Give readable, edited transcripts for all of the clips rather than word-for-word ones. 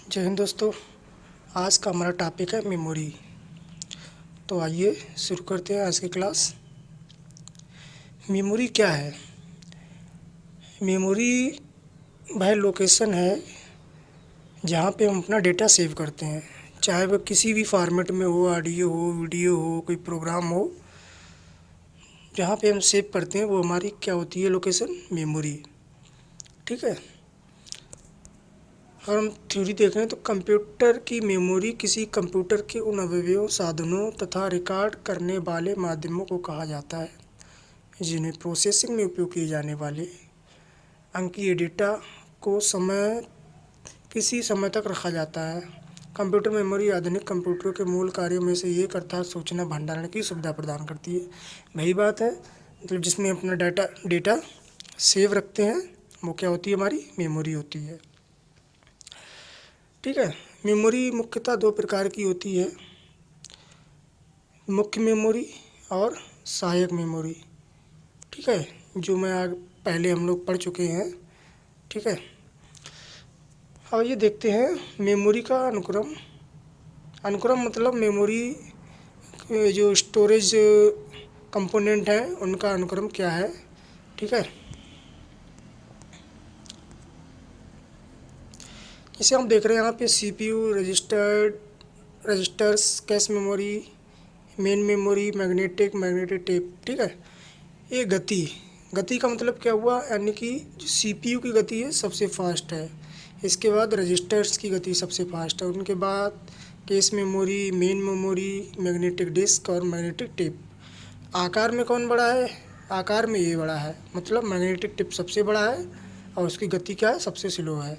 जय हिंद दोस्तों। आज का हमारा टॉपिक है मेमोरी। तो आइए शुरू करते हैं आज की क्लास। मेमोरी क्या है? मेमोरी वह लोकेशन है जहाँ पे हम अपना डेटा सेव करते हैं, चाहे वह किसी भी फॉर्मेट में हो, ऑडियो हो, वीडियो हो, कोई प्रोग्राम हो। जहाँ पे हम सेव करते हैं वो हमारी क्या होती है लोकेशन? मेमोरी। ठीक है। अगर हम थ्योरी देखें तो कंप्यूटर की मेमोरी किसी कंप्यूटर के उन अवयवों, साधनों तथा रिकॉर्ड करने वाले माध्यमों को कहा जाता है जिन्हें प्रोसेसिंग में उपयोग किए जाने वाले अंकीय डेटा को किसी समय तक रखा जाता है। कंप्यूटर मेमोरी आधुनिक कंप्यूटरों के मूल कार्यों में से एक अर्थात सूचना भंडारण की सुविधा प्रदान करती है। वही बात है, मतलब जिसमें अपना डेटा सेव रखते हैं वो क्या होती है? हमारी मेमोरी होती है। ठीक है। मेमोरी मुख्यतः दो प्रकार की होती है, मुख्य मेमोरी और सहायक मेमोरी। ठीक है, जो मैं आज पहले हम लोग पढ़ चुके हैं। ठीक है। और ये देखते हैं मेमोरी का अनुक्रम। अनुक्रम मतलब मेमोरी जो स्टोरेज कंपोनेंट हैं उनका अनुक्रम क्या है। ठीक है। इसे हम देख रहे हैं यहाँ पे CPU, registers, cache memory, main memory, magnetic tape. ठीक है। ये गति का मतलब क्या हुआ? यानी कि जो सीपीयू की गति है सबसे फास्ट है, इसके बाद रजिस्टर्स की गति सबसे फास्ट है, उनके बाद cash memory, main memory, magnetic disk और मैग्नेटिक टेप। आकार में कौन बड़ा है? आकार में ये बड़ा है, मतलब मैग्नेटिक टेप सबसे बड़ा है और उसकी गति क्या है? सबसे स्लो है।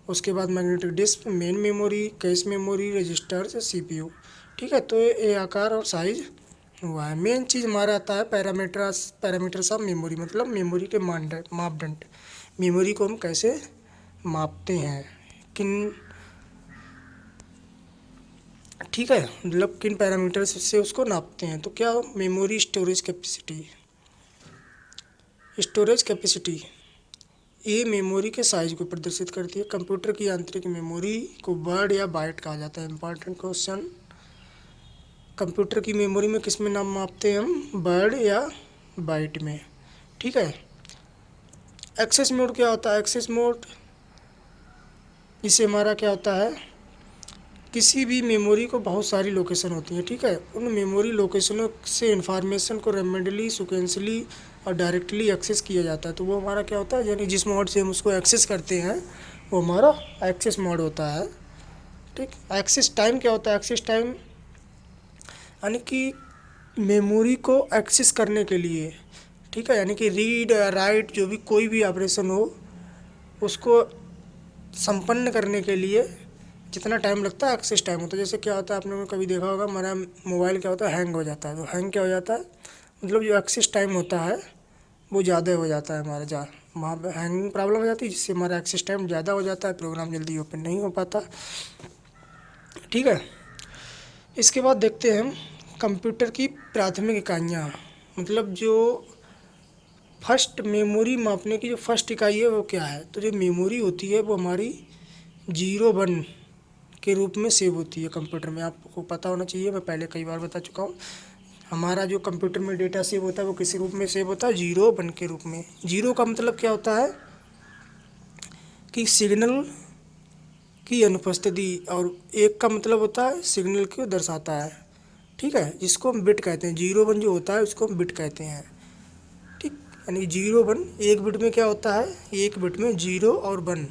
उसके बाद magnetic disk, main memory, cache memory, registers, CPU. ठीक है। तो ये आकार और साइज हुआ है। मेन चीज़ हमारा आता है पैरामीटर्स ऑफ मेमोरी, मतलब मेमोरी के मापदंड। मेमोरी को हम कैसे मापते हैं, किन ठीक है, मतलब किन पैरामीटर्स से उसको नापते हैं। तो क्या मेमोरी स्टोरेज कैपेसिटी ये मेमोरी के साइज को प्रदर्शित करती है। कंप्यूटर की आंतरिक मेमोरी को वर्ड या बाइट कहा जाता है। इंपॉर्टेंट क्वेश्चन, कंप्यूटर की मेमोरी में किस में नाम मापते हैं हम? वर्ड या बाइट में। ठीक है। एक्सेस मोड क्या होता है? एक्सेस मोड इससे हमारा क्या होता है? किसी भी मेमोरी को बहुत सारी लोकेशन होती हैं। ठीक है। उन मेमोरी लोकेशनों से इंफॉर्मेशन को रैंडमली, सीक्वेंसली और डायरेक्टली एक्सेस किया जाता है। तो वो हमारा क्या होता है? यानी जिस मोड से हम उसको एक्सेस करते हैं वो हमारा एक्सेस मोड होता है। ठीक। एक्सेस टाइम क्या होता है? एक्सेस टाइम यानी कि मेमोरी को एक्सेस करने के लिए, ठीक है, यानी कि रीड या राइट जो भी कोई भी ऑपरेशन हो उसको संपन्न करने के लिए जितना टाइम लगता है एक्सेस टाइम होता है। जैसे क्या होता है, आपने कभी देखा होगा हमारा मोबाइल क्या होता है? हैंग हो जाता है। तो हैंग क्या हो जाता है? मतलब जो एक्सेस टाइम होता है वो ज़्यादा हो जाता है हमारा, वहाँ पर हैंगिंग प्रॉब्लम हो जाती है, जिससे हमारा एक्सेस टाइम ज़्यादा हो जाता है, प्रोग्राम जल्दी ओपन नहीं हो पाता। ठीक है। इसके बाद देखते हैं हम कंप्यूटर की प्राथमिक इकाइयाँ, मतलब जो फर्स्ट मेमोरी मापने की जो फर्स्ट इकाई है वो क्या है? तो जो मेमोरी होती है वो हमारी 0 1 के रूप में सेव होती है कंप्यूटर में। आपको पता होना चाहिए, मैं पहले कई बार बता चुका हूँ। हमारा जो कंप्यूटर में डेटा सेव होता है वो किस रूप में सेव होता है? 0 1 के रूप में। 0 का मतलब क्या होता है कि सिग्नल की अनुपस्थिति, और 1 का मतलब होता है सिग्नल को दर्शाता है। ठीक है, जिसको हम बिट कहते हैं। 0 1 जो होता है उसको हम बिट कहते हैं। ठीक, यानी 0 1 एक बिट में क्या होता है? एक बिट में 0 और 1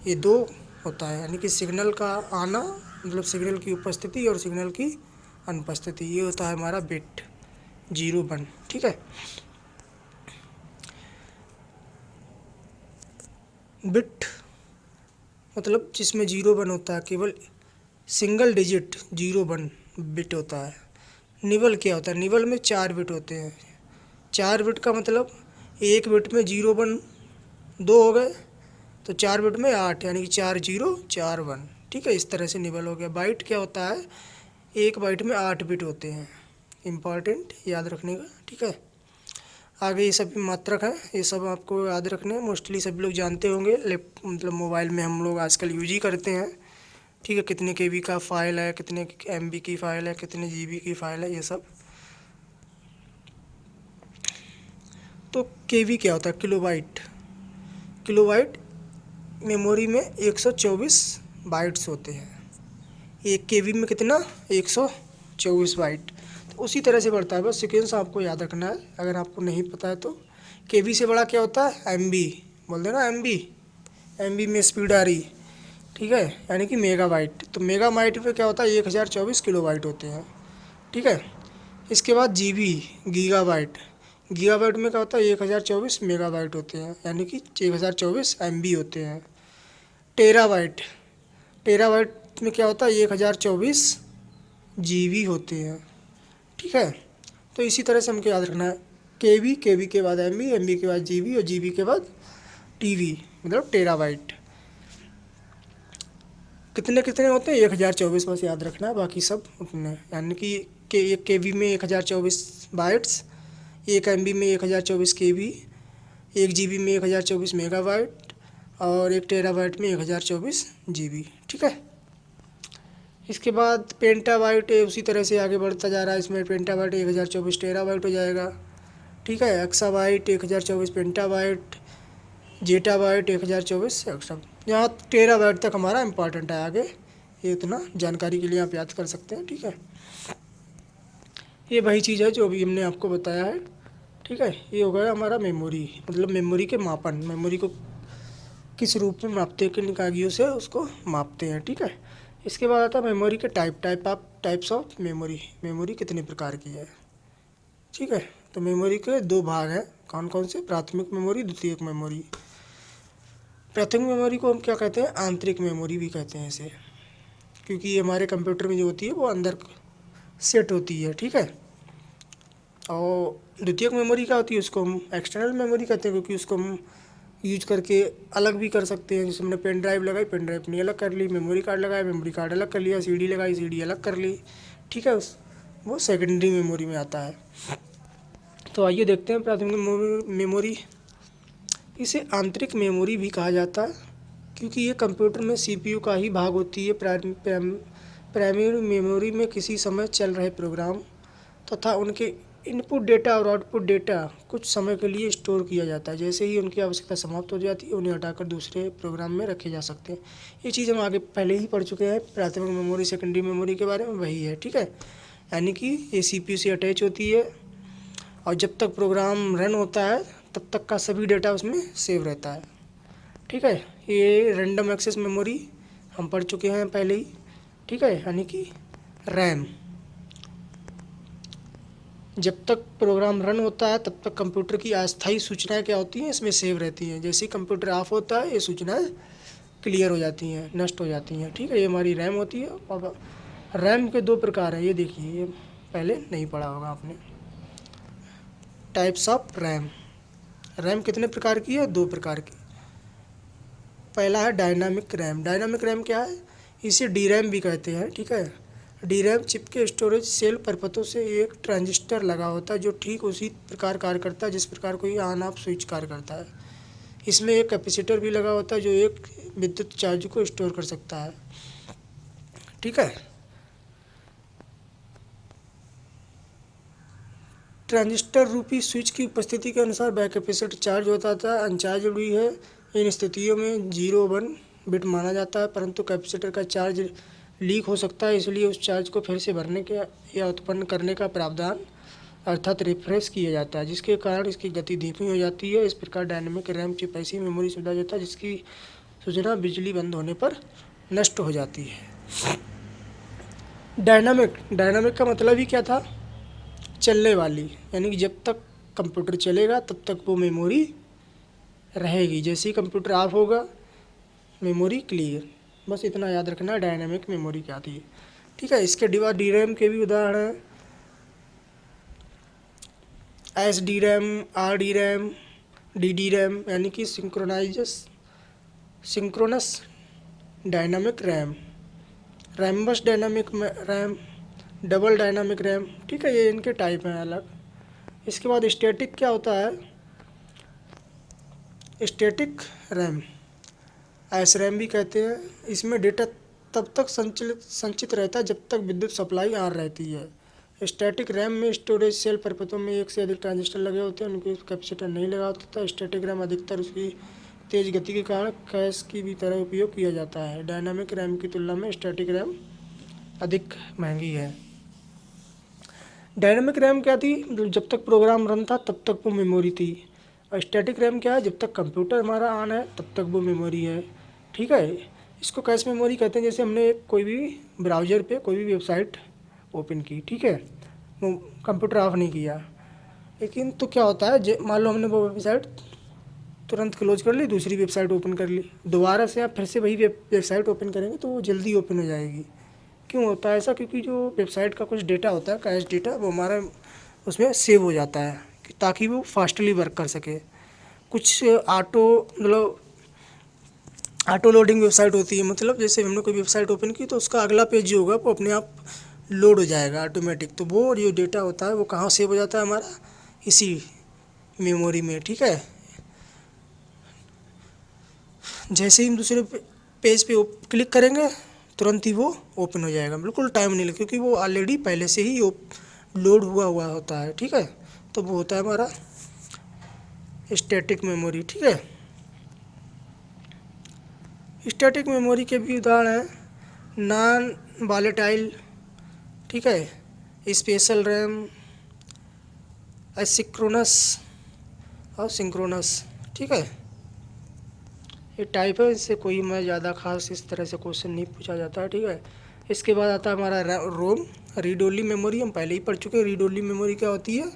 ये दो होता है, यानी कि सिग्नल का आना, मतलब सिग्नल की उपस्थिति और सिग्नल की अनुपस्थिति, ये होता है हमारा बिट 0 1। ठीक है। बिट मतलब जिसमें 0 1 होता है, केवल सिंगल डिजिट 0 1 बिट होता है। निबल क्या होता है? निबल में 4 बिट होते हैं। 4 बिट का मतलब एक बिट में 0 1 2 हो गए, तो 4 बिट में 8, यानी कि 4 0 4 1। ठीक है, इस तरह से निबल हो गया। बाइट क्या होता है? एक बाइट में 8 बिट होते हैं। इम्पॉर्टेंट याद रखने का। ठीक है। आगे ये सभी मात्रक हैं, ये सब आपको याद रखने हैं। मोस्टली सभी लोग जानते होंगे, मतलब मोबाइल में हम लोग आजकल यूज ही करते हैं। ठीक है, कितने केबी का फाइल है, कितने एमबी की फ़ाइल है, कितने जीबी की फ़ाइल है, ये सब। तो केबी क्या होता है? किलोबाइट। किलोबाइट मेमोरी में 124 बाइट्स होते हैं। एक केबी में कितना? 124 बाइट। तो उसी तरह से बढ़ता है, बस सीक्वेंस आपको याद रखना है। अगर आपको नहीं पता है तो केबी से बड़ा क्या होता है? एमबी। बोल देना एमबी। एमबी में स्पीड आ रही, ठीक है, यानी कि मेगाबाइट। तो मेगाबाइट में क्या होता है? 1024 किलोबाइट होते हैं, ठीक है। इसके बाद जीबी, गीगाबाइट। गीगाबाइट में क्या होता है? 1024 मेगाबाइट होते हैं, यानी कि 1024 एमबी होते हैं। टेराबाइट। टेराबाइट में क्या होता है? 1024 जीबी होते हैं, ठीक है। तो इसी तरह से हमको याद रखना है, केबी, केबी के बाद एमबी, एमबी के बाद जीबी और जीबी के बाद टीबी, मतलब टेराबाइट। कितने कितने होते हैं? 1024 बस याद रखना है, बाकी सब उतने, यानी कि एक केबी में 1024 बाइट्स, एक एमबी में 1024 केबी, एक जीबी में 1024 मेगाबाइट और एक टेराबाइट में 1024 जीबी, ठीक है। इसके बाद पेंटाबाइट उसी तरह से आगे बढ़ता जा रहा है। इसमें पेंटाबाइट 1024 टेराबाइट हो जाएगा, ठीक है। Exabyte 1024 petabyte, zettabyte 1024 exa. यहाँ टेराबाइट तक हमारा इम्पॉर्टेंट है, आगे ये इतना जानकारी के लिए आप याद कर सकते हैं, ठीक है। ये वही चीज़ है जो अभी हमने आपको बताया है, ठीक है। ये हो गया हमारा मेमोरी, मतलब मेमोरी के मापन, मेमोरी को किस रूप में मापते हैं, किन इकाइयों से उसको मापते हैं, ठीक है। इसके बाद आता है मेमोरी के टाइप्स ऑफ मेमोरी। मेमोरी कितने प्रकार की है, ठीक है। तो मेमोरी के दो भाग हैं, कौन कौन से? प्राथमिक मेमोरी, द्वितीयक मेमोरी। प्राथमिक मेमोरी को हम क्या कहते हैं? आंतरिक मेमोरी भी कहते हैं इसे, क्योंकि ये हमारे कंप्यूटर में जो होती है वो अंदर सेट होती है, ठीक है। और द्वितीयक मेमोरी क्या होती है? उसको हम एक्सटर्नल मेमोरी कहते हैं, क्योंकि उसको हम यूज करके अलग भी कर सकते हैं। जैसे हमने पेन ड्राइव लगाई, पेन ड्राइव अपनी अलग कर ली, मेमोरी कार्ड लगाया, मेमोरी कार्ड अलग कर लिया, सीडी लगाई, सीडी अलग कर ली, ठीक है। वो सेकेंडरी मेमोरी में आता है। तो आइए देखते हैं प्राथमिक मेमोरी। इसे आंतरिक मेमोरी भी कहा जाता है, क्योंकि ये कंप्यूटर में सीपीयू का ही भाग होती है। प्राइमरी मेमोरी में किसी समय चल रहे प्रोग्राम तथा उनके इनपुट डेटा और आउटपुट डेटा कुछ समय के लिए स्टोर किया जाता है। जैसे ही उनकी आवश्यकता समाप्त हो जाती है, उन्हें हटाकर दूसरे प्रोग्राम में रखे जा सकते हैं। ये चीज़ हम आगे पहले ही पढ़ चुके हैं, प्राथमिक मेमोरी सेकेंडरी मेमोरी के बारे में वही है, ठीक है। यानी कि ये सीपीयू से अटैच होती है और जब तक प्रोग्राम रन होता है तब तक का सभी डेटा उसमें सेव रहता है, ठीक है। ये रैंडम एक्सेस मेमोरी हम पढ़ चुके हैं पहले ही, ठीक है, यानी कि रैम। जब तक प्रोग्राम रन होता है तब तक कंप्यूटर की अस्थायी सूचनाएं क्या होती हैं? इसमें सेव रहती हैं। जैसे ही कंप्यूटर ऑफ होता है ये सूचनाएं क्लियर हो जाती हैं, नष्ट हो जाती हैं, ठीक है। ये हमारी रैम होती है। और रैम के दो प्रकार हैं, ये देखिए, ये पहले नहीं पढ़ा होगा आपने। Types of RAM. रैम कितने प्रकार की है? दो प्रकार की। पहला है डायनामिक रैम। डायनामिक रैम क्या है? इसे डी रैम भी कहते हैं, ठीक है। डी रैम चिप के स्टोरेज सेल परतों से एक ट्रांजिस्टर लगा होता है जो ठीक उसी प्रकार कार्य करता है जिस प्रकार कोई ऑन ऑफ स्विच कार्य करता है। इसमें एक कैपेसिटर भी लगा होता है जो एक विद्युत चार्ज को स्टोर कर सकता है, ठीक है। ट्रांजिस्टर रूपी स्विच की उपस्थिति के अनुसार वह कैपेसिटर चार्ज होता था, अनचार्ज हुई है। इन स्थितियों में 0-1 बिट माना जाता है, परंतु कैपेसिटर का चार्ज लीक हो सकता है, इसलिए उस चार्ज को फिर से भरने के या उत्पन्न करने का प्रावधान अर्थात रिफ्रेश किया जाता है, जिसके कारण इसकी गति धीमी हो जाती है। इस प्रकार डायनेमिक रैम चिप ऐसी मेमोरी सुविधा देता है जिसकी सूचना बिजली बंद होने पर नष्ट हो जाती है। डायनामिक का मतलब ही क्या था? चलने वाली, यानी कि जब तक कंप्यूटर चलेगा तब तक वो मेमोरी रहेगी। जैसे ही कंप्यूटर ऑफ होगा मेमोरी क्लियर। बस इतना याद रखना है डायनामिक मेमोरी क्या थी, ठीक है। इसके बाद डी रैम के भी उदाहरण हैं, S D RAM, R D RAM, D D RAM, यानी कि synchronous dynamic RAM, रैम्बस dynamic RAM, double dynamic RAM, ठीक है। ये इनके टाइप हैं अलग। इसके बाद स्टैटिक क्या होता है? स्टैटिक रैम, एस रैम भी कहते हैं। इसमें डेटा तब तक संचित रहता है जब तक विद्युत सप्लाई ऑन रहती है। स्टैटिक रैम में स्टोरेज सेल परतों में एक से अधिक ट्रांजिस्टर लगे होते हैं, उनके कैपेसिटर नहीं लगा होता। स्टैटिक रैम अधिकतर उसकी तेज गति के कारण कैश की भी तरह उपयोग किया जाता है। डायनामिक रैम की तुलना में स्टैटिक रैम अधिक महंगी है। डायनामिक रैम क्या थी, मतलब जब तक प्रोग्राम रन था तब तक वो मेमोरी थी। और स्टैटिक रैम क्या है, जब तक कंप्यूटर हमारा ऑन है तब तक वो मेमोरी है। ठीक है, इसको कैश मेमोरी कहते हैं। जैसे हमने कोई भी ब्राउज़र पे कोई भी वेबसाइट ओपन की, ठीक है, वो कंप्यूटर ऑफ नहीं किया, लेकिन तो क्या होता है, मान लो हमने वो वेबसाइट तुरंत क्लोज कर ली, दूसरी वेबसाइट ओपन कर ली, दोबारा से आप फिर से वही वेबसाइट ओपन करेंगे तो वो जल्दी ओपन हो जाएगी। क्यों होता है ऐसा, क्योंकि जो वेबसाइट का कुछ डेटा होता है, कैश डेटा, वो हमारा उसमें सेव हो जाता है ताकि वो फास्टली वर्क कर सके। कुछ मतलब ऑटो लोडिंग वेबसाइट होती है, मतलब जैसे हमने कोई वेबसाइट ओपन की तो उसका अगला पेज जो होगा वो अपने आप लोड हो जाएगा ऑटोमेटिक। तो वो जो डेटा होता है वो कहाँ सेव हो जाता है हमारा, इसी मेमोरी में। ठीक है, जैसे ही हम दूसरे पेज पे क्लिक करेंगे तुरंत ही वो ओपन हो जाएगा, बिल्कुल टाइम नहीं लगेगा, क्योंकि वो ऑलरेडी पहले से ही लोड हुआ होता है। ठीक है, तो वो होता है हमारा स्टैटिक मेमोरी। ठीक है, स्टैटिक मेमोरी के भी उदाहरण हैं नॉन वॉलेटाइल, ठीक है, स्पेशल रैम, एसिंक्रोनस और सिंक्रोनस। ठीक है, ये टाइप है, इससे कोई मैं ज़्यादा खास इस तरह से क्वेश्चन नहीं पूछा जाता है। ठीक है, इसके बाद आता है हमारा रोम, रीड ओनली मेमोरी। हम पहले ही पढ़ चुके हैं रीड ओनली मेमोरी क्या होती है।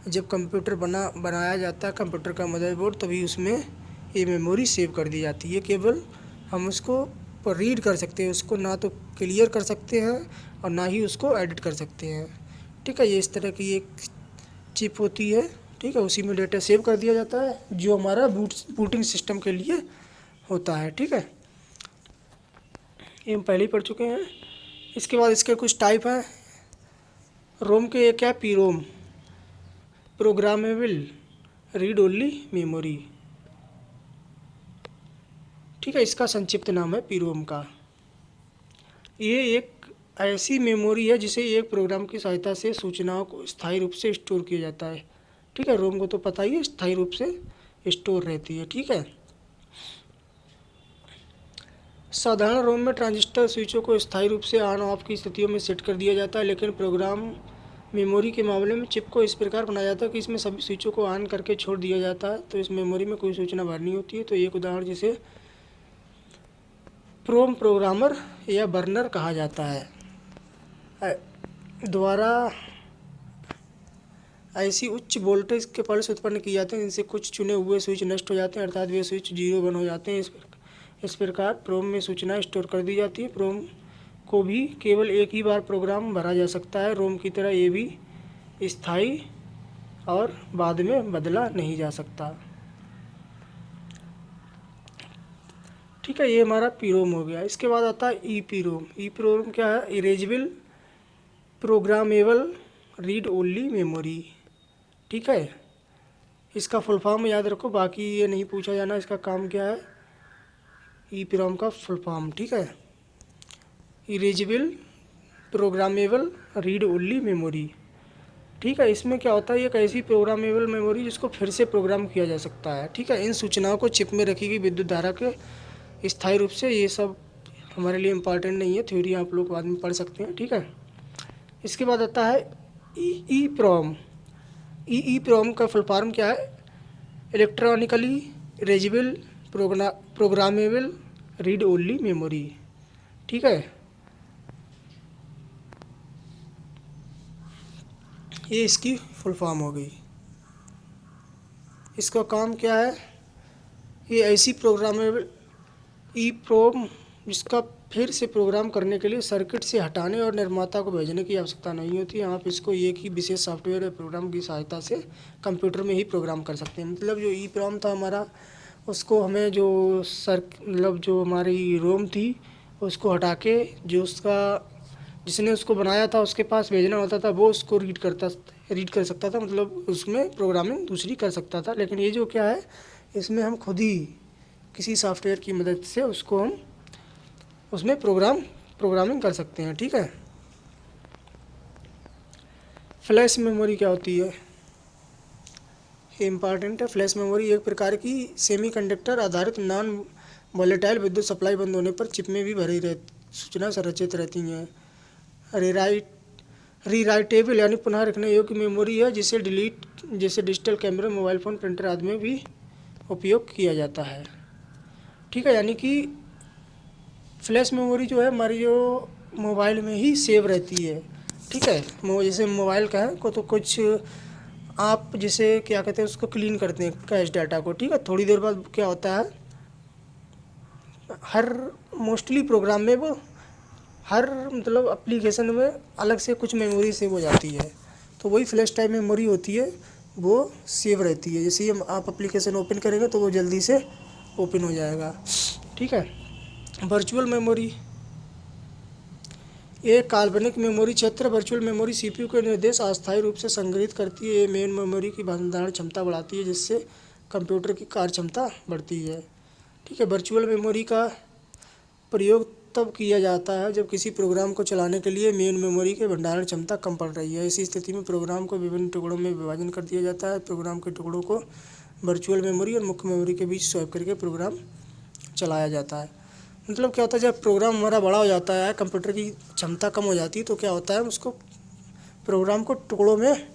जब कंप्यूटर बनाया जाता है, कंप्यूटर का मदरबोर्ड, तभी उसमें ये मेमोरी सेव कर दी जाती है। केवल हम उसको रीड कर सकते हैं, उसको ना तो क्लियर कर सकते हैं और ना ही उसको एडिट कर सकते हैं। ठीक है, ये इस तरह की एक चिप होती है। ठीक है, उसी में डेटा सेव कर दिया जाता है जो हमारा बूटिंग सिस्टम के लिए होता है। ठीक है, ये हम पहले ही पढ़ चुके हैं। इसके बाद इसके कुछ टाइप हैं रोम के। एक है P ROM, programmable read only memory. ठीक है, इसका संक्षिप्त नाम है पी रोम का। ये एक ऐसी मेमोरी है जिसे एक प्रोग्राम की सहायता से सूचनाओं को स्थायी रूप से स्टोर किया जाता है। ठीक है, रोम को तो पता ही है, स्थायी रूप से स्टोर रहती है। ठीक है, साधारण रोम में ट्रांजिस्टर स्विचों को स्थायी रूप से ऑन ऑफ की स्थितियों में सेट कर दिया जाता है, लेकिन प्रोग्राम मेमोरी के मामले में चिप को इस प्रकार बनाया जाता है कि इसमें सभी स्विचों को ऑन करके छोड़ दिया जाता है, तो इस मेमोरी में कोई सूचना भरनी होती है। तो एक उदाहरण जिसे प्रोम प्रोग्रामर या बर्नर कहा जाता है द्वारा ऐसी उच्च वोल्टेज के पल्स उत्पन्न किए जाते हैं जिनसे कुछ चुने हुए स्विच नष्ट हो जाते हैं, अर्थात वे स्विच 0 हो जाते हैं। इस प्रकार प्रोम में सूचना स्टोर कर दी जाती है। प्रोम को भी केवल एक ही बार प्रोग्राम भरा जा सकता है। रोम की तरह ये भी स्थायी और बाद में बदला नहीं जा सकता। ठीक है, ये हमारा पी रोम हो गया। इसके बाद आता है E P ROM. E P ROM क्या है, erasable programmable read only memory. ठीक है, इसका फुल फॉर्म याद रखो, बाकी ये नहीं पूछा जाना इसका काम क्या है। ई पी रोम का फुल फॉर्म, ठीक है, erasable programmable read only memory. ठीक है, इसमें क्या होता है, एक ऐसी प्रोग्रामेबल मेमोरी जिसको फिर से प्रोग्राम किया जा सकता है। ठीक है, इन सूचनाओं को चिप में रखी गई विद्युत धारा के स्थायी रूप से, ये सब हमारे लिए इम्पॉर्टेंट नहीं है, थ्योरी आप लोग बाद में पढ़ सकते हैं। ठीक है, इसके बाद आता है ई प्रोम। ई प्रोम का फुल फॉर्म क्या है, electronically erasable programmable read only memory. ठीक है, ये इसकी फुल फॉर्म हो गई। इसका काम क्या है, ये ऐसी प्रोग्रामेबल ई प्रोम जिसका फिर से प्रोग्राम करने के लिए सर्किट से हटाने और निर्माता को भेजने की आवश्यकता नहीं होती है। आप इसको एक ही विशेष सॉफ्टवेयर या प्रोग्राम की सहायता से कंप्यूटर में ही प्रोग्राम कर सकते हैं। मतलब जो ई प्रोम था हमारा, उसको हमें जो मतलब जो हमारी रोम थी उसको हटा के जो उसका जिसने उसको बनाया था उसके पास भेजना होता था, वो उसको रीड कर सकता था, मतलब उसमें प्रोग्रामिंग दूसरी कर सकता था। लेकिन ये जो क्या है, इसमें हम खुद ही किसी सॉफ्टवेयर की मदद से उसको हम उसमें प्रोग्रामिंग कर सकते हैं। ठीक है। फ्लैश मेमोरी क्या होती है, ये इम्पॉर्टेंट है। फ्लैश मेमोरी एक प्रकार की सेमीकंडक्टर आधारित नॉन वोलेटाइल विद्युत सप्लाई बंद होने पर चिप में भी भरी सूचना संरचित रहती हैं। रीराइटेबल यानी पुनः रखने योग्य मेमोरी है, जैसे डिजिटल कैमरे, मोबाइल फ़ोन, प्रिंटर आदि में भी उपयोग किया जाता है। ठीक है। यानी कि फ्लैश मेमोरी जो है हमारी जो मोबाइल में ही सेव रहती है। ठीक है। जैसे मोबाइल का है को तो कुछ आप जैसे क्या कहते हैं उसको क्लीन करते हैं कैश डाटा को। ठीक है। थोड़ी देर बाद क्या होता है, हर मोस्टली प्रोग्राम में वो हर मतलब एप्लीकेशन में अलग से कुछ मेमोरी सेव हो जाती है, तो वही फ्लैश टाइप मेमोरी होती है, वो सेव रहती है। जैसे ही आप एप्लीकेशन ओपन करेंगे तो वो जल्दी से ओपन हो जाएगा। ठीक है। वर्चुअल मेमोरी एक काल्पनिक मेमोरी क्षेत्र। वर्चुअल मेमोरी सीपीयू के निर्देश अस्थायी रूप से संग्रहित करती है। ये मेन मेमोरी की भंडारण क्षमता बढ़ाती है, जिससे कंप्यूटर की कार्यक्षमता बढ़ती है। ठीक है। वर्चुअल मेमोरी का प्रयोग तब किया जाता है जब किसी प्रोग्राम को चलाने के लिए मेन मेमोरी के भंडारण क्षमता कम पड़ रही है। इसी स्थिति में प्रोग्राम को विभिन्न टुकड़ों में विभाजन कर दिया जाता है। प्रोग्राम के टुकड़ों को वर्चुअल मेमोरी और मुख्य मेमोरी के बीच स्वैप करके प्रोग्राम चलाया जाता है। मतलब क्या होता है, जब प्रोग्राम हमारा बड़ा हो जाता है, कंप्यूटर की क्षमता कम हो जाती है, तो क्या होता है, उसको प्रोग्राम को टुकड़ों में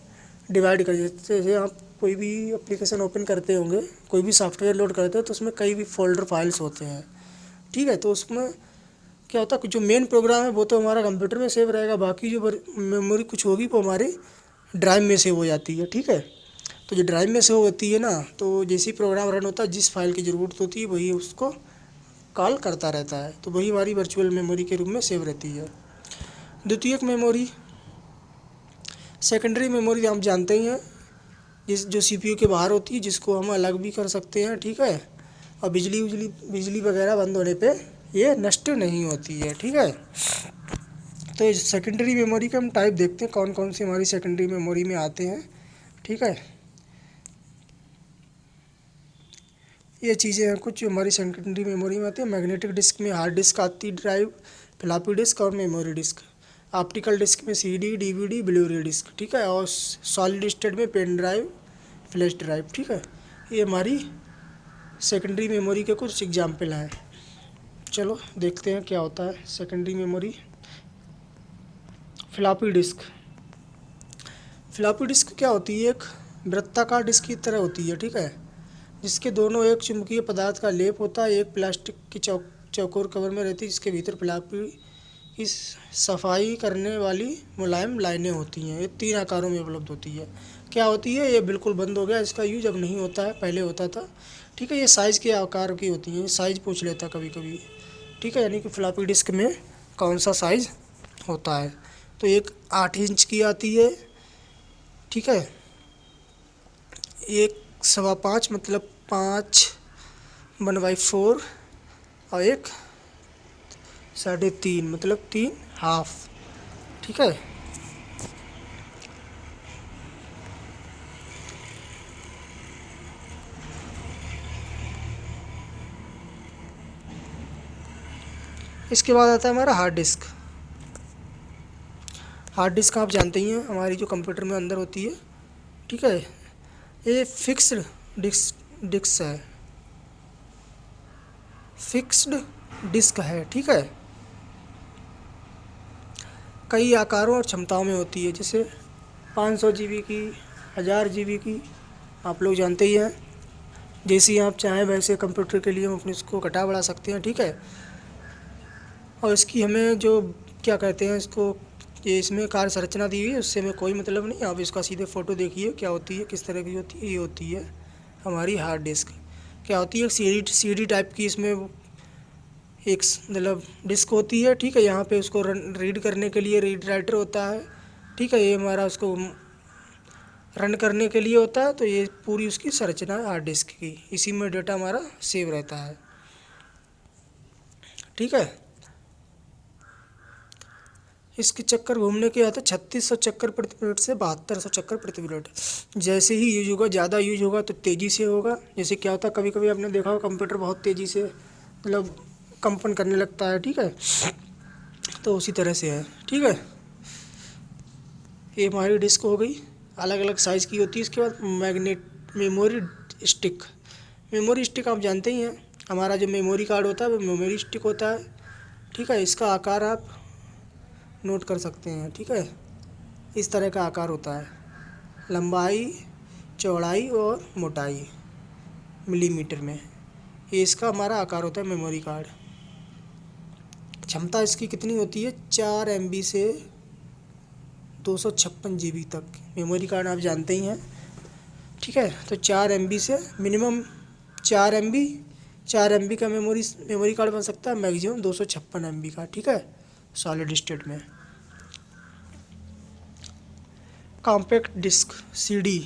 डिवाइड कर देते हैं। जैसे आप कोई भी एप्लीकेशन ओपन करते होंगे, कोई भी सॉफ्टवेयर लोड करते हो, तो उसमें कई भी फोल्डर फाइल्स होते हैं। ठीक है। तो उसमें क्या होता है, जो मेन प्रोग्राम है वो तो हमारा कंप्यूटर में सेव रहेगा, बाकी जो मेमोरी कुछ होगी वो हमारे ड्राइव में सेव हो जाती है। ठीक है। तो जो ड्राइव में सेव होती है ना, तो जैसे ही प्रोग्राम रन होता है, जिस फाइल की ज़रूरत होती है वही उसको कॉल करता रहता है, तो वही हमारी वर्चुअल मेमोरी के रूप में सेव रहती है। द्वितीयक मेमोरी, सेकेंडरी मेमोरी आप जानते ही हैं, जो सीपीयू के बाहर होती है, जिसको हम अलग भी कर सकते हैं। ठीक है। और बिजली वगैरह बंद होने पे ये नष्ट नहीं होती है। ठीक है। तो सेकेंडरी मेमोरी के हम टाइप देखते हैं, कौन कौन सी हमारी सेकेंडरी मेमोरी में आते हैं। ठीक है। ये चीज़ें हैं कुछ जो हमारी सेकेंडरी मेमोरी में आती है। मैग्नेटिक डिस्क में हार्ड डिस्क आती, ड्राइव, फ्लॉपी डिस्क और मेमोरी डिस्क। ऑप्टिकल डिस्क में सीडी, डीवीडी, ब्लू-रे डिस्क। ठीक है। और सॉलिड स्टेट में पेन ड्राइव, फ्लैश ड्राइव। ठीक है। ये हमारी सेकेंडरी मेमोरी के कुछ एग्जाम्पल हैं। चलो देखते हैं क्या होता है secondary memory. Floppy disk. Floppy disk क्या होती है, एक वृत्ताकार डिस्क की तरह होती है। ठीक है। जिसके दोनों एक चुंबकीय पदार्थ का लेप होता है, एक प्लास्टिक की चौकोर कवर में रहती है, जिसके भीतर फ्लॉपी की सफाई करने वाली मुलायम लाइनें होती हैं। ये 3 आकारों में उपलब्ध होती है। क्या होती है, ये बिल्कुल बंद हो गया, इसका यूज अब नहीं होता है, पहले होता था। ठीक है। ये साइज़ के आकार की होती हैं, साइज़ पूछ लेता कभी कभी। ठीक है। यानी कि फ्लॉपी डिस्क में कौन सा साइज़ होता है, तो एक 8 इंच की आती है। ठीक है। एक 5.25 मतलब 5/4 और एक 3.5 मतलब 3 हाफ। ठीक है। इसके बाद आता है हमारा हार्ड डिस्क। हार्ड डिस्क आप जानते ही हैं, हमारी जो कंप्यूटर में अंदर होती है। ठीक है। ये फिक्स्ड डिस्क है, फिक्स्ड डिस्क है। ठीक है। कई आकारों और क्षमताओं में होती है, जैसे 500 GB की, 1000 GB की, आप लोग जानते ही हैं। जैसे ही आप चाहें वैसे कंप्यूटर के लिए हम अपने इसको घटा बढ़ा सकते हैं। ठीक है। और इसकी हमें जो क्या कहते हैं इसको, ये इसमें कार्य संरचना दी हुई है, उससे हमें कोई मतलब नहीं। आप इसका सीधे फ़ोटो देखिए क्या होती है, किस तरह की होती है। ये होती है हमारी हार्ड डिस्क। क्या होती है, सीडी टाइप की इसमें एक मतलब डिस्क होती है। ठीक है। यहाँ पे उसको रीड करने के लिए रीड राइटर होता है। ठीक है। ये हमारा उसको रन करने के लिए होता है। तो ये पूरी उसकी संरचना है हार्ड डिस्क की, इसी में डेटा हमारा सेव रहता है। ठीक है। इसके चक्कर घूमने के आते 3600 चक्कर प्रति मिनट से 7200 चक्कर प्रति मिनट। जैसे ही यूज होगा, ज़्यादा यूज होगा तो तेज़ी से होगा। जैसे क्या होता है, कभी कभी आपने देखा होगा कंप्यूटर बहुत तेज़ी से मतलब कंपन करने लगता है, ठीक है। तो उसी तरह से है, ठीक है। ये हमारी डिस्क हो गई, अलग अलग साइज़ की होती है। इसके बाद मेमोरी स्टिक। मेमोरी स्टिक आप जानते ही हैं, हमारा जो मेमोरी कार्ड होता है वो मेमोरी स्टिक होता है, ठीक है। इसका आकार आप नोट कर सकते हैं, ठीक है। इस तरह का आकार होता है, लंबाई, चौड़ाई और मोटाई मिलीमीटर में। ये इसका हमारा आकार होता है मेमोरी कार्ड। क्षमता इसकी कितनी होती है? 4 MB से 256 GB तक मेमोरी कार्ड आप जानते ही हैं, ठीक है। तो 4 MB से मिनिमम 4 MB का मेमोरी कार्ड बन सकता है, मैक्सिमम 256 MB का, ठीक है, सॉलिड स्टेट में। कॉम्पैक्ट डिस्क CD,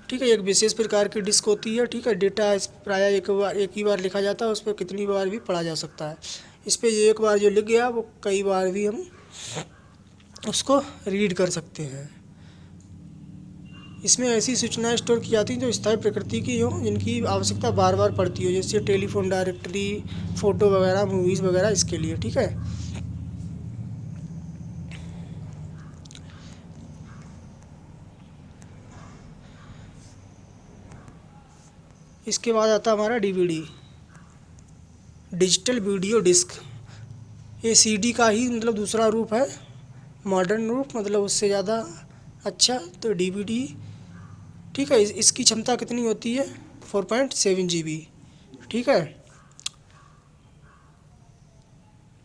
ठीक है, एक विशेष प्रकार की डिस्क होती है, ठीक है। डेटा प्रायः एक ही बार लिखा जाता है, उस पर कितनी बार भी पढ़ा जा सकता है। इस पर एक बार जो लिख गया वो कई बार भी हम उसको रीड कर सकते हैं। इसमें ऐसी सूचनाएं स्टोर की जाती हैं जो स्थायी प्रकृति की हो, जिनकी आवश्यकता बार बार पड़ती हो, जैसे टेलीफोन डायरेक्टरी, फ़ोटो वगैरह, मूवीज़ वगैरह, इसके लिए, ठीक है। इसके बाद आता है हमारा DVD, डिजिटल वीडियो डिस्क। ये CD का ही मतलब दूसरा रूप है, मॉडर्न रूप, मतलब उससे ज़्यादा अच्छा। तो DVD, ठीक है। इसकी क्षमता कितनी होती है? 4.7 GB, ठीक है।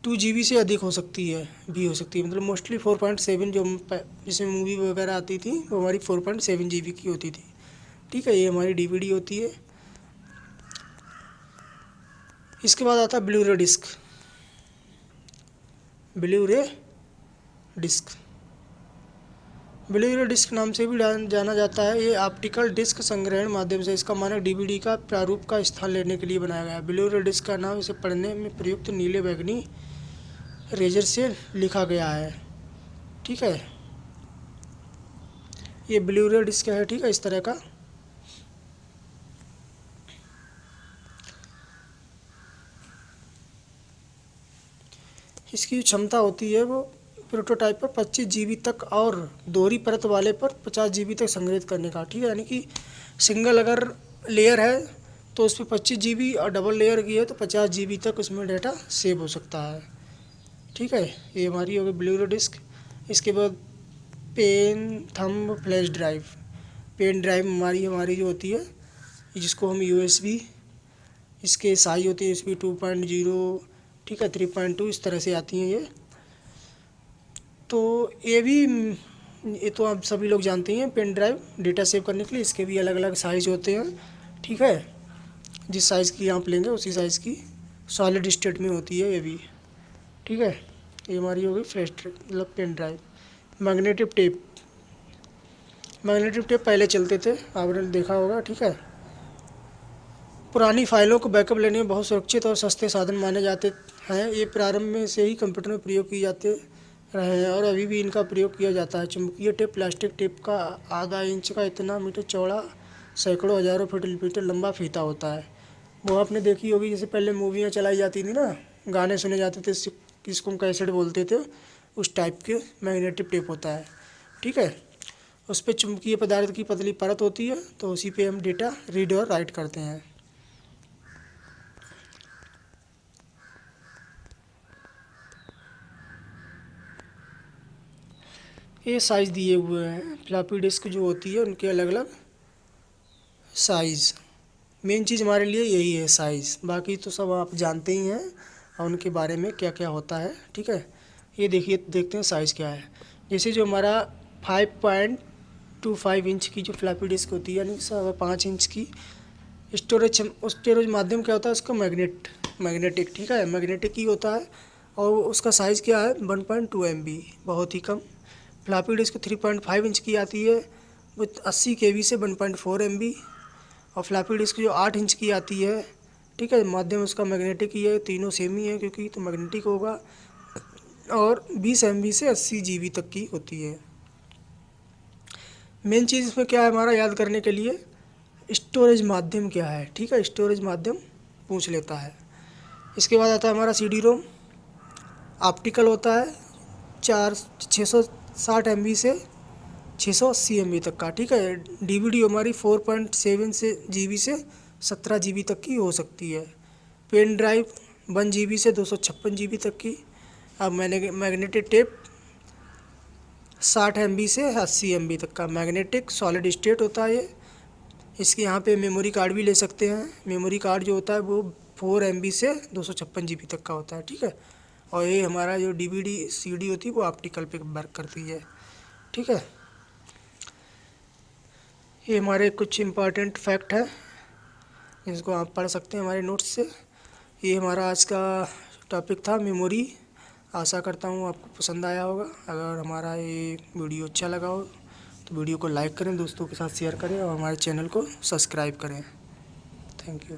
2 GB से अधिक हो सकती है, मतलब मोस्टली 4.7 जो जिसमें मूवी वगैरह आती थी वो हमारी 4.7 GB की होती थी, ठीक है। ये हमारी DVD होती है। इसके बाद आता है ब्लू रे डिस्क। ब्लू रे डिस्क नाम से भी जाना जाता है। ये ऑप्टिकल डिस्क संग्रहण माध्यम से, इसका मानक DVD का प्रारूप का स्थान लेने के लिए बनाया गया है। ब्लू रे डिस्क का नाम इसे पढ़ने में प्रयुक्त नीले बैंगनी रेजर से लिखा गया है, ठीक है। ये ब्लू रे डिस्क है, ठीक है, इस तरह का। इसकी क्षमता होती है वो प्रोटोटाइप पर 25 GB तक और दोहरी परत वाले पर 50 GB तक संग्रहित करने का, ठीक है। यानी कि सिंगल अगर लेयर है तो उस पर 25 GB और डबल लेयर की है तो 50 GB तक उसमें डाटा सेव हो सकता है, ठीक है। ये हमारी हो गई ब्लू रे डिस्क। इसके बाद pen thumb flash drive. Pen drive हमारी जो होती है, जिसको हम USB, इसके साइज होती है USB 2.0, ठीक है, 3.2, इस तरह से आती हैं ये। तो ये तो आप सभी लोग जानते हैं, पेन ड्राइव डेटा सेव करने के लिए इसके भी अलग अलग साइज़ होते हैं, ठीक है। जिस साइज़ की आप लेंगे उसी साइज़ की सॉलिड स्टेट में होती है ये भी, ठीक है। ये हमारी हो गई फ्लैश मतलब पेन ड्राइव। मैग्नेटिक टेप पहले चलते थे, आपने देखा होगा, ठीक है। पुरानी फाइलों को बैकअप लेने में बहुत सुरक्षित और सस्ते साधन माने जाते हैं। ये प्रारंभ में से ही कंप्यूटर में प्रयोग किए जाते रहे हैं और अभी भी इनका प्रयोग किया जाता है। चुंबकीय टेप प्लास्टिक टेप का आधा इंच का इतना मीटर चौड़ा, सैकड़ों हज़ारों मीटर लंबा फीता होता है। वो आपने देखी होगी, जैसे पहले मूवियाँ चलाई जाती थी ना, गाने सुने जाते थे, जिसको हम कैसेट बोलते थे, उस टाइप के मैग्नेटिक टेप होता है, ठीक है। उस पर चुंबकीय पदार्थ की पतली परत होती है, तो उसी पे हम डेटा रीड और राइट करते हैं। ये साइज़ दिए हुए हैं। फ्लॉपी डिस्क जो होती है उनके अलग अलग साइज़, मेन चीज़ हमारे लिए यही है साइज़, बाकी तो सब आप जानते ही हैं और उनके बारे में क्या क्या होता है, ठीक है। ये देखते हैं साइज़ क्या है। जैसे जो हमारा 5.25 इंच की जो फ्लॉपी डिस्क होती है, यानी 5.5 इंच की स्टोरेज माध्यम क्या होता है उसका? मैग्नेटिक, ठीक है, मैग्नेटिक ही होता है। और उसका साइज़ क्या है? 1.2 MB, बहुत ही कम। फ्लॉपी डिस्क 3.5 इंच की आती है, वो 80 KB से 1.4 MB। और फ्लॉपी डिस्क जो 8 इंच की आती है, ठीक है, माध्यम उसका मैग्नेटिक ही है, तीनों सेम ही है क्योंकि तो मैग्नेटिक होगा। और 20 MB से 80 GB तक की होती है। मेन चीज़ इसमें क्या है हमारा याद करने के लिए? स्टोरेज माध्यम क्या है, ठीक है, स्टोरेज माध्यम पूछ लेता है। इसके बाद आता है हमारा CD-ROM। ऑप्टिकल होता है 660 MB से 680 MB तक का, ठीक है। DVD हमारी 4.7 से GB से 17 GB तक की हो सकती है। पेन ड्राइव 1 GB से 256 GB तक की। अब मैग्नेटिक टेप 60 MB से 80 MB तक का मैग्नेटिक सॉलिड स्टेट होता है ये। इसके यहाँ पे मेमोरी कार्ड भी ले सकते हैं। मेमोरी कार्ड जो होता है वो 4 MB से 256 GB तक का होता है, ठीक है। और ये हमारा जो DVD CD होती है वो ऑप्टिकल पे वर्क करती है, ठीक है। ये हमारे कुछ इम्पॉर्टेंट फैक्ट है, इसको आप पढ़ सकते हैं हमारे नोट्स से। ये हमारा आज का टॉपिक था मेमोरी। आशा करता हूँ आपको पसंद आया होगा। अगर हमारा ये वीडियो अच्छा लगा हो तो वीडियो को लाइक करें, दोस्तों के साथ शेयर करें और हमारे चैनल को सब्सक्राइब करें। Thank you.